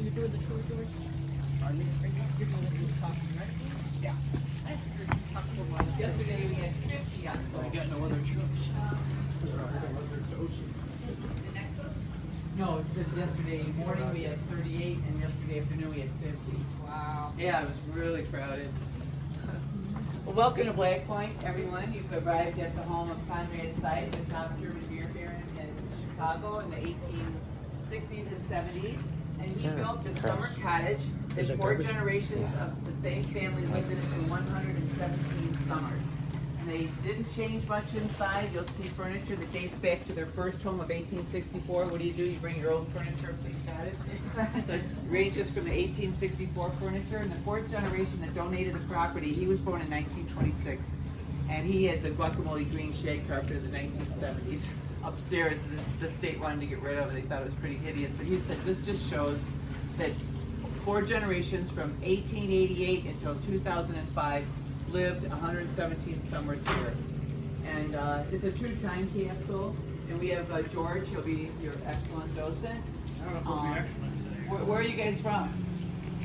you're doing the tour, George? Are you doing the tour talking, right? Yeah. I heard you talk for a while. Yesterday we had 50 on I got no other choice. No, because yesterday morning we had 38 and yesterday afternoon we had 50. Wow. Yeah, it was really crowded. Well, welcome to Black Point, everyone. You've arrived at the home of Conrad Seitz, the top German beer baron in Chicago in the 1860s and 70s. And he built this summer cottage that 4 generations of the same family lived in it for 117 summers. And they didn't change much inside. You'll see furniture that dates back to their first home of 1864. What do? You bring your own furniture up to the cottage. So it ranges from the 1864 furniture. And the 4th generation that donated the property, he was born in 1926. And he had the guacamole green shag carpet of the 1970s upstairs. The state wanted to get rid of it. They thought it was pretty hideous. But he said this just shows that 4 generations from 1888 until 2005 lived 117 summers here. And it's a true time capsule. And we have George, he'll be your excellent docent. I don't know if we'll be excellent today. Where are you guys from?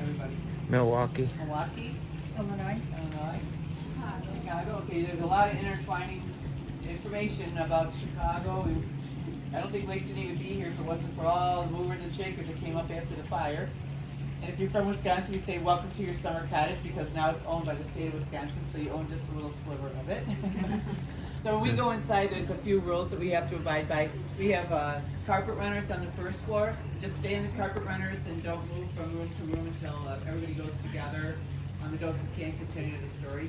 Everybody. Milwaukee. Milwaukee? Illinois. Illinois? Chicago. Okay, there's a lot of intertwining information about Chicago. I don't think Lake Geneva would be here if it wasn't for all the movers and shakers that came up after the fire. And if you're from Wisconsin, we say welcome to your summer cottage because now it's owned by the state of Wisconsin, so you own just a little sliver of it. So when we go inside, there's a few rules that we have to abide by. We have carpet runners on the first floor. Just stay in the carpet runners and don't move from room to room until everybody goes together. The docents can continue the story.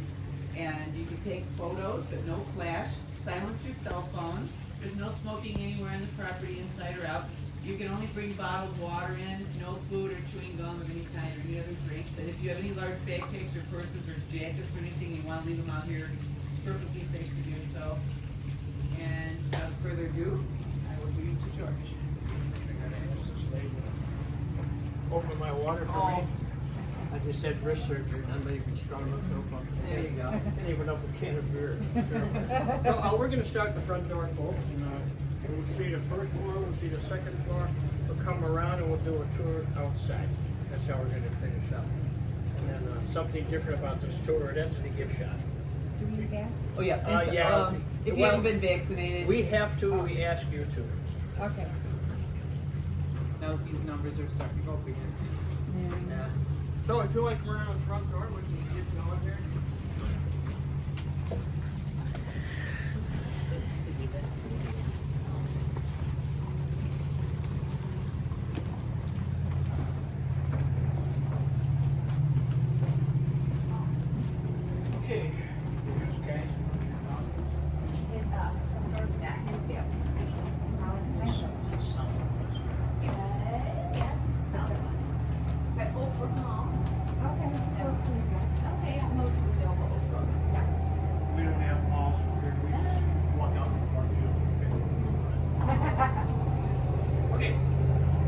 And you can take photos, but no flash. Silence your cell phone. There's no smoking anywhere on the property, inside or out. You can only bring bottled water in, no food or chewing gum of any kind or any other drinks. And if you have any large backpacks or purses or jackets or anything, you want to leave them out here, it's perfectly safe to do so. And without further ado, I will give you to George. Open my water for me. I just had wrist surgery and I'm not even strong enough to open up. There you go. Can't even open a can of beer. So, we're going to start the front door, folks. And, we'll see the first floor, we'll see the second floor. We'll come around and we'll do a tour outside. That's how we're going to finish up. And then something different about this tour, that's the gift shop. Do we need gas? Oh yeah. And so, Yeah. if you haven't been vaccinated, We have to, we ask you to. Okay. now these numbers are starting to go up again. Yeah. So if you like to run around the front door, we can get going here. Okay. Here's the guy. We don't have walls here. We just walk out the front door. Okay.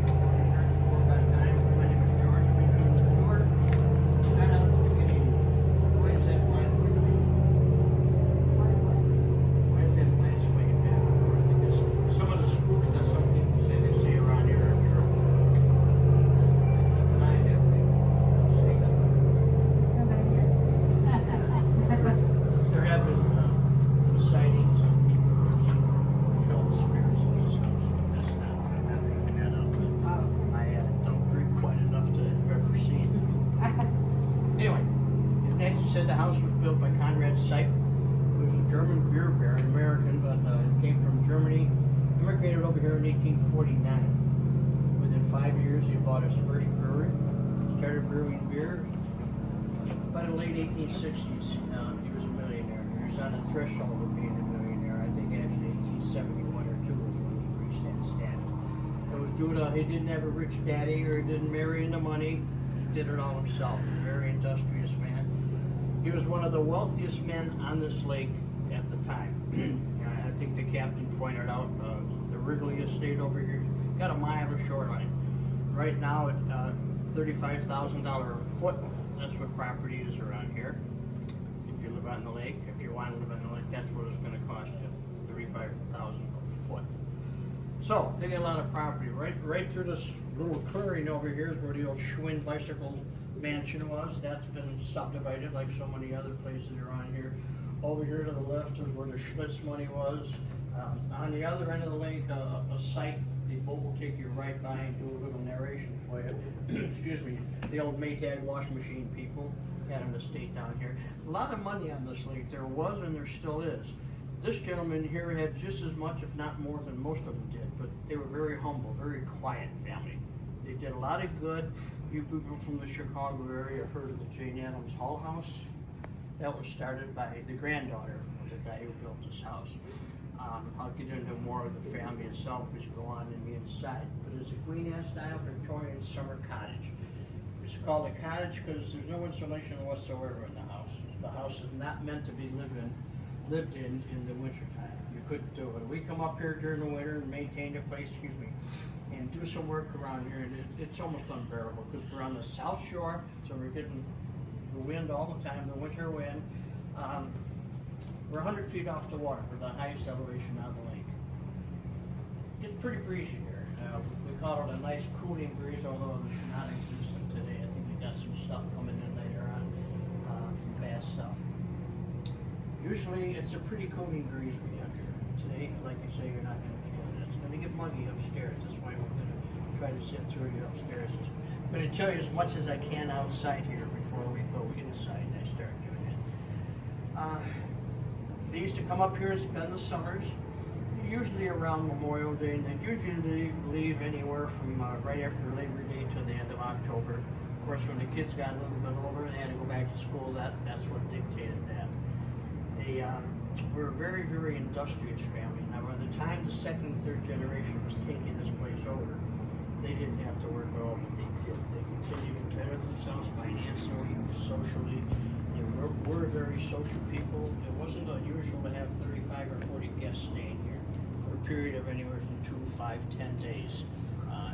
4 or 5 times. My name is George. We do the tour. I'm not looking at you. Where's that plan? Where's that plan swinging back and forth? Because some of the spooks that some people say they see around here are true. And I have see that. There have been sightings of people who have seen felt spirits in this house. That's not what I'm not making that up. I don't drink quite enough to have ever seen. Anyway, as Nancy said, the house was built by Conrad Seitz. He was a German beer baron, American, but came from Germany. Immigrated over here in 1849. Within 5 years, he bought his first brewery. Started brewing beer. By the late 1860s, he was a millionaire. He was on the threshold of being a millionaire. I think actually 1871 or 2 was when he reached that status. It was due to he didn't have a rich daddy or he didn't marry into money. He did it all himself. A very industrious man. He was one of the wealthiest men on this lake at the time. I think the captain pointed out the Wrigley Estate over here got a mile of shoreline. Right now at $35,000 a foot. That's what property is around here. If you live on the lake, if you want to live on the lake, that's what it's going to cost you, $35,000 a foot. So, they got a lot of property, right through this little clearing over here is where the old Schwinn bicycle mansion was. That's been subdivided like so many other places around here. Over here to the left is where the Schlitz money was. On the other end of the lake, a site, the boat will take you right by and do a little narration for you. Excuse me, the old Maytag washing machine people had an estate down here. A lot of money on this lake, there was and there still is. This gentleman here had just as much, if not more than most of them did, but they were very humble, very quiet family. They did a lot of good. You people from the Chicago area have heard of the Jane Addams Hall House. That was started by the granddaughter of the guy who built this house. I'll get into more of the family itself as you go on in the inside. But it's a Queen Anne style Victorian summer cottage. It's called a cottage because there's no insulation whatsoever in the house. The house is not meant to be lived in the wintertime. You couldn't do it. We come up here during the winter and maintain the place, and do some work around here, and it's almost unbearable because we're on the south shore, so we're getting the wind all the time, the winter wind. We're 100 feet off the water. We're the highest elevation on the lake. It's pretty breezy here. We call it a nice cooling breeze, although it's not existent today. I think we got some stuff coming in later on, some bad stuff. Usually it's a pretty cooling breeze we have here. Today, like you say, you're not going to feel it. It's going to get muggy upstairs. That's why we're going to try to zip through you upstairs. I'm going to tell you as much as I can outside here before we go inside and I start doing it. They used to come up here and spend the summers, usually around Memorial Day, and they usually leave anywhere from right after Labor Day to the end of October. Of course, when the kids got a little bit older, they had to go back to school. That's what dictated that. They were a very, very industrious family. Now, by the time the second and third generation was taking this place over, they didn't have to work at all, but they did. They continued to better themselves financially, socially. They were very social people. It wasn't unusual to have 35 or 40 guests staying here for a period of anywhere from 2, 5, 10 days.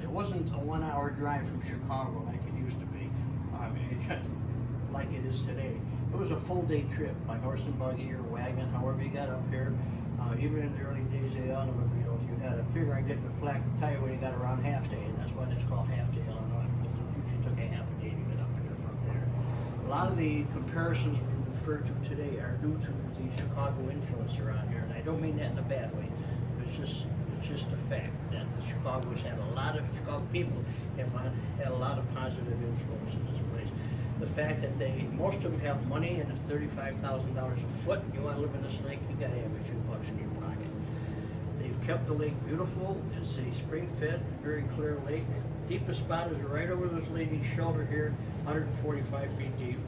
It wasn't a 1-hour drive from Chicago like it used to be, like it is today. It was a full day trip by horse and buggy or wagon, however you got up here. Even in the early days of the automobiles, you had to figure on getting a flat tire when you got around half day, and that's why it's called half day Illinois, because it usually took a half a day to get up here from there. A lot of the comparisons we refer to today are due to the Chicago influence around here, and I don't mean that in a bad way. It's just a fact that the Chicago people have had a lot of positive influence in this place. The fact that most of them have money and it's $35,000 a foot, you want to live in this lake, you got to have a few bucks in your pocket. They've kept the lake beautiful. It's a spring-fed, very clear lake. Deepest spot is right over this lady's shoulder here, 145 feet deep.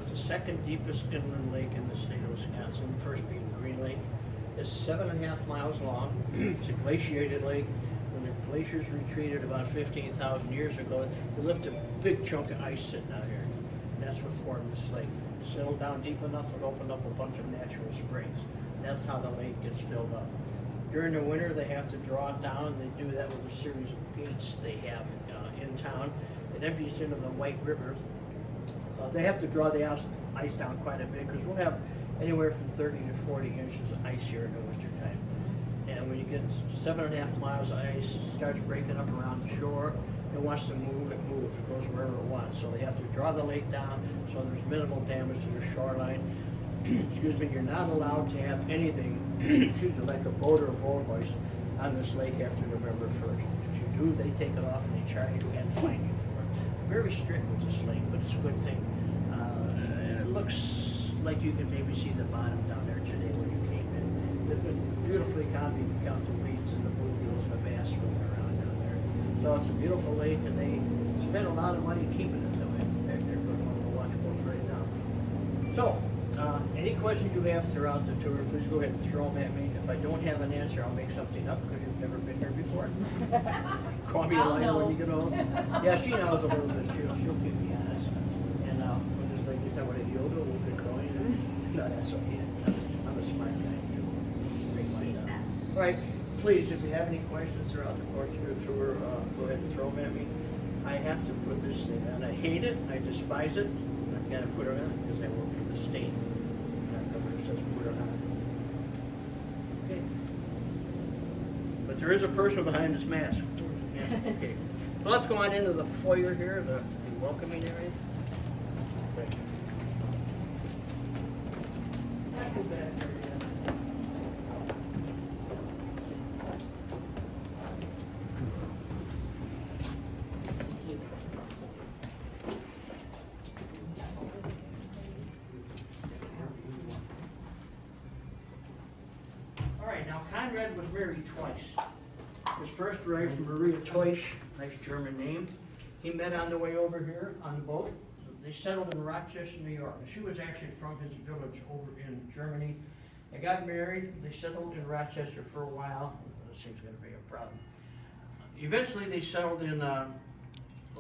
It's the second deepest inland lake in the state of Wisconsin, the first being Green Lake. It's 7.5 miles long. It's a glaciated lake. When the glaciers retreated about 15,000 years ago, they left a big chunk of ice sitting out here. And that's what formed this lake. It settled down deep enough, it opened up a bunch of natural springs. That's how the lake gets filled up. During the winter, they have to draw it down. They do that with a series of gates they have in town. It empties into the White River. They have to draw the ice down quite a bit because we'll have anywhere from 30 to 40 inches of ice here in the wintertime. And when you get 7.5 miles of ice, it starts breaking up around the shore. It wants to move, it moves, it goes wherever it wants. So they have to draw the lake down so there's minimal damage to the shoreline. Excuse me, you're not allowed to have anything, excuse me, like a boat or a bull hoist on this lake after November 1st. If you do, they take it off and they charge you and fine you for it. Very strict with this lake, but it's a good thing. It looks like you can maybe see the bottom down there today when you came in. It's beautifully calm. You can count the weeds and the bluegills and the bass swimming around down there. So it's a beautiful lake, and they spend a lot of money keeping it that way. In fact, they're putting one of the watch boats right now. So, any questions you have throughout the tour, please go ahead and throw them at me. If I don't have an answer, I'll make something up because you've never been here before. Call me a liar when you get home. Yeah, she knows a little bit. She'll keep me honest. And when there's like, you know what, a yoga, we'll get going. No, that's okay. I'm a smart guy. All right, please, if you have any questions throughout the course of your tour, go ahead and throw them at me. I have to put this thing on. I hate it. I despise it. I've got to put it on because I work for the state. Our governor says put it on. Okay. But But there is a person behind this mask. Yeah, okay. So let's go on into the foyer here, the welcoming area. Thank you. Not too bad here yet. All right, now Conrad was married twice. His first wife, Maria Teusch, nice German name. He met on the way over here on the boat. They settled in Rochester, New York. She was actually from his village over in Germany. They got married. They settled in Rochester for a while. This seems going to be a problem. Eventually, they settled in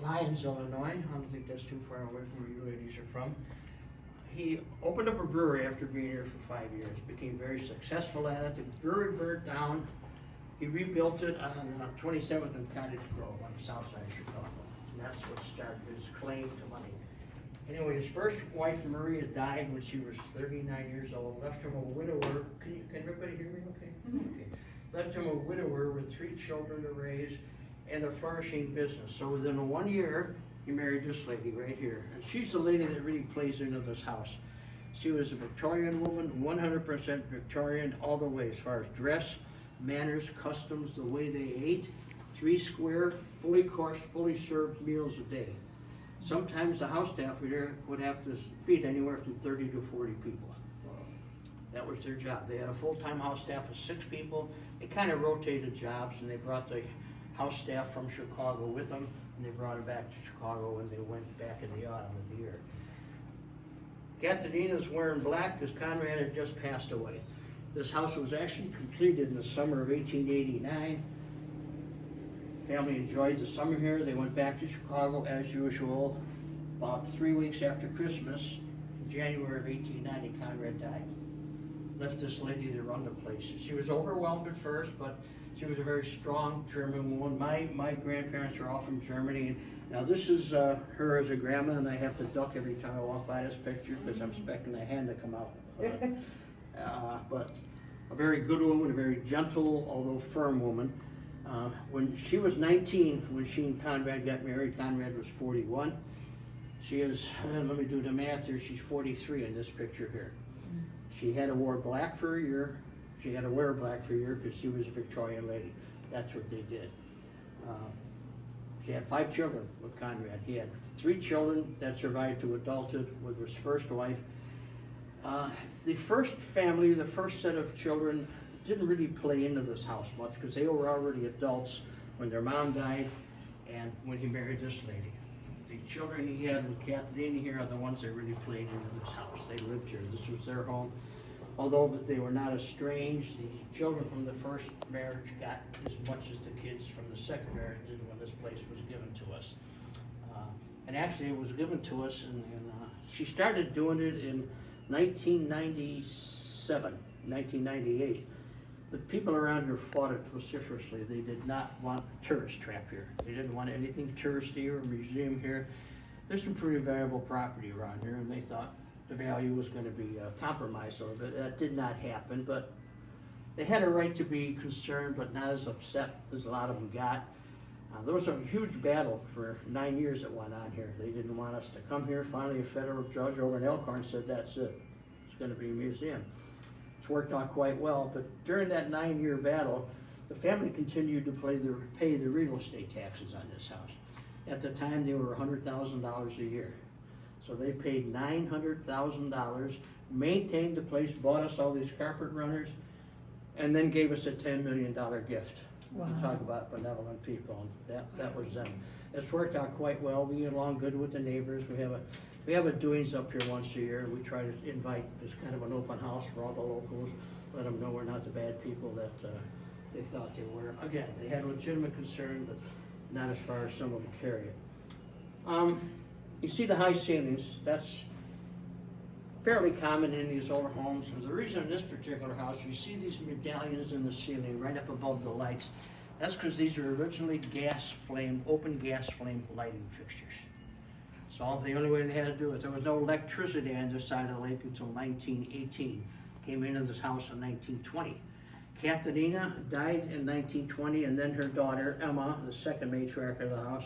Lyons, Illinois. I don't think that's too far away from where you ladies are from. He opened up a brewery after being here for 5 years. Became very successful at it. The brewery burnt down. He rebuilt it on 27th and Cottage Grove on the south side of Chicago. And that's what started his claim to money. Anyway, his first wife, Maria, died when she was 39 years old. Left him a widower. Can everybody hear me okay? Mm-hmm. Okay. Left him a widower with 3 children to raise and a flourishing business. So within 1 year, he married this lady right here. And she's the lady that really plays into this house. She was a Victorian woman, 100% Victorian all the way as far as dress, manners, customs, the way they ate. 3 square, fully coursed, fully served meals a day. Sometimes the house staff would have to feed anywhere from 30 to 40 people. That was their job. They had a full-time house staff of 6 people. They kind of rotated jobs, and they brought the house staff from Chicago with them, and they brought them back to Chicago when they went back in the autumn of the year. Catanina's wearing black because Conrad had just passed away. This house was actually completed in the summer of 1889. Family enjoyed the summer here. They went back to Chicago as usual. About 3 weeks after Christmas, in January of 1890, Conrad died. Left this lady to run the place. She was overwhelmed at first, but she was a very strong German woman. My grandparents are all from Germany. Now this is her as a grandma, and I have to duck every time I walk by this picture because I'm expecting a hand to come out. But a very good woman, a very gentle, although firm woman. When she was 19, when she and Conrad got married, Conrad was 41. She is, let me do the math here, she's 43 in this picture here. She had to wear black for a year. She had to wear black for a year because she was a Victorian lady. That's what they did. She had 5 children with Conrad. He had 3 children that survived to adulthood with his first wife. The first family, the first set of children, didn't really play into this house much because they were already adults when their mom died and when he married this lady. The children he had with Kathleen here are the ones that really played into this house. They lived here. This was their home. Although they were not estranged, the children from the first marriage got as much as the kids from the second marriage did when this place was given to us. And actually it was given to us, and she started doing it in 1997, 1998. The people around here fought it vociferously. They did not want a tourist trap here. They didn't want anything touristy or a museum here. There's some pretty valuable property around here, and they thought the value was going to be compromised a little bit. That did not happen, but they had a right to be concerned, but not as upset as a lot of them got. There was a huge battle for 9 years that went on here. They didn't want us to come here. Finally, a federal judge over in Elkhorn said, that's it. It's going to be a museum. It's worked out quite well, but during that 9-year battle, the family continued to pay the real estate taxes on this house. At the time, they were $100,000 a year. So they paid $900,000, maintained the place, bought us all these carpet runners, and then gave us a $10 million gift. Wow. You talk about benevolent people, and that was them. It's worked out quite well. We get along good with the neighbors. We have a doings up here once a year. We try to invite, it's kind of an open house for all the locals, let them know we're not the bad people that they thought they were. Again, they had legitimate concern, but not as far as some of them carry it. You see the high ceilings. That's fairly common in these older homes. And the reason in this particular house, you see these medallions in the ceiling right up above the lights. That's because these are originally open gas flame lighting fixtures. So the only way they had to do it, there was no electricity on this side of the lake until 1918. Came into this house in 1920. Katharina died in 1920, and then her daughter, Emma, the second matriarch of the house,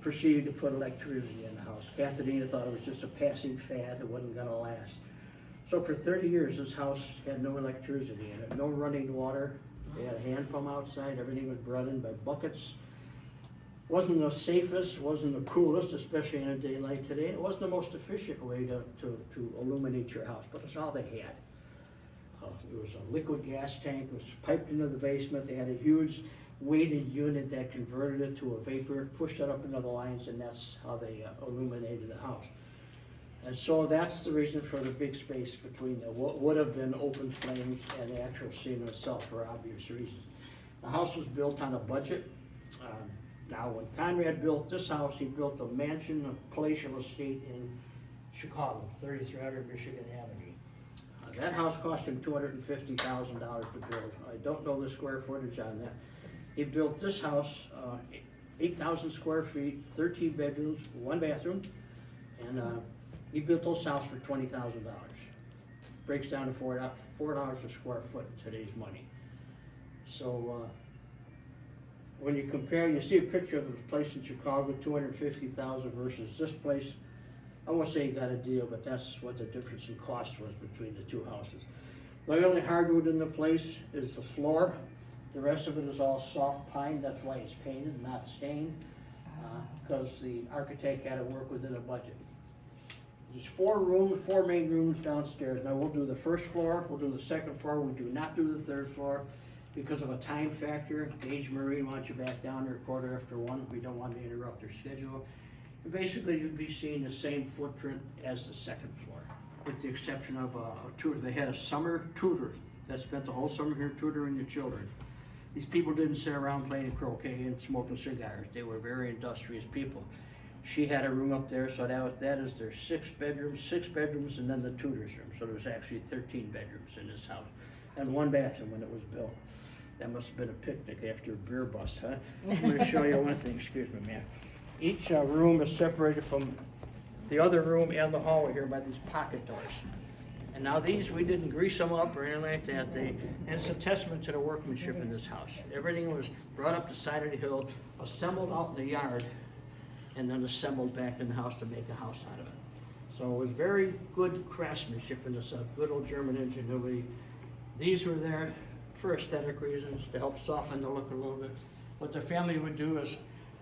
proceeded to put electricity in the house. Katharina thought it was just a passing fad, it wasn't gonna last. So for 30 years, this house had no electricity in it, no running water. They had a hand pump outside, everything was brought in by buckets. Wasn't the safest, wasn't the coolest, especially in a day like today. It wasn't the most efficient way to illuminate your house, but it's all they had. There was a liquid gas tank, it was piped into the basement. They had a huge weighted unit that converted it to a vapor, pushed it up into the lines, and that's how they illuminated the house. And so that's the reason for the big space between what would have been open flames and the actual scene itself, for obvious reasons. The house was built on a budget. Now, when Conrad built this house, he built a mansion, a palatial estate in Chicago, 3300 Michigan Avenue. That house cost him $250,000 to build. I don't know the square footage on that. He built this house, 8,000 square feet, 13 bedrooms, 1 bathroom, and he built those houses for $20,000. Breaks down to $4 a square foot in today's money. So when you compare, you see a picture of the place in Chicago, $250,000 versus this place. I won't say he got a deal, but that's what the difference in cost was between the two houses. The only hardwood in the place is the floor. The rest of it is all soft pine. That's why it's painted, not stained, because the architect had to work within a budget. There's 4 main rooms downstairs. Now we'll do the first floor, we'll do the second floor. We do not do the third floor because of a time factor. Gage Marine wants you back down there 1:15. We don't want to interrupt their schedule. Basically, you'd be seeing the same footprint as the second floor, with the exception of a tutor. They had a summer tutor that spent the whole summer here tutoring the children. These people didn't sit around playing croquet and smoking cigars. They were very industrious people. She had a room up there, so that is their 6 bedrooms, and then the tutor's room. So there was actually 13 bedrooms in this house, and 1 bathroom when it was built. That must have been a picnic after a beer bust, huh? I'm going to show you one thing. Excuse me, man. Each room is separated from the other room and the hallway here by these pocket doors. And now these, we didn't grease them up or anything like that. And it's a testament to the workmanship in this house. Everything was brought up the side of the hill, assembled out in the yard, and then assembled back in the house to make a house out of it. So it was very good craftsmanship in this, good old German ingenuity. These were there for aesthetic reasons, to help soften the look a little bit. What the family would do is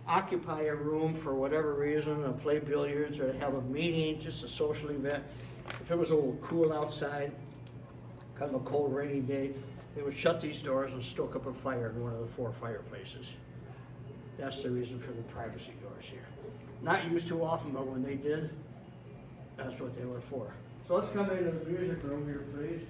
occupy a room for whatever reason, or play billiards, or have a meeting, just a social event. If it was a little cool outside, kind of a cold rainy day, they would shut these doors and stoke up a fire in one of the 4 fireplaces. That's the reason for the privacy doors here. Not used too often, but when they did, that's what they were for. So let's come into the music room here, please.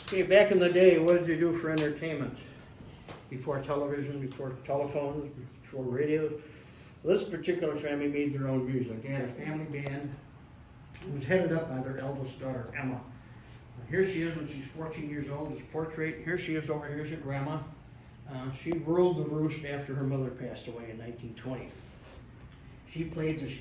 Okay, back in the day, what did you do for entertainment? Before television, before telephones, before radio? This particular family made their own music. They had a family band. It was headed up by their eldest daughter, Emma. Here she is when she's 14 years old, this portrait. Here she is over here, here's her grandma. She ruled the roost after her mother passed away in 1920. She played this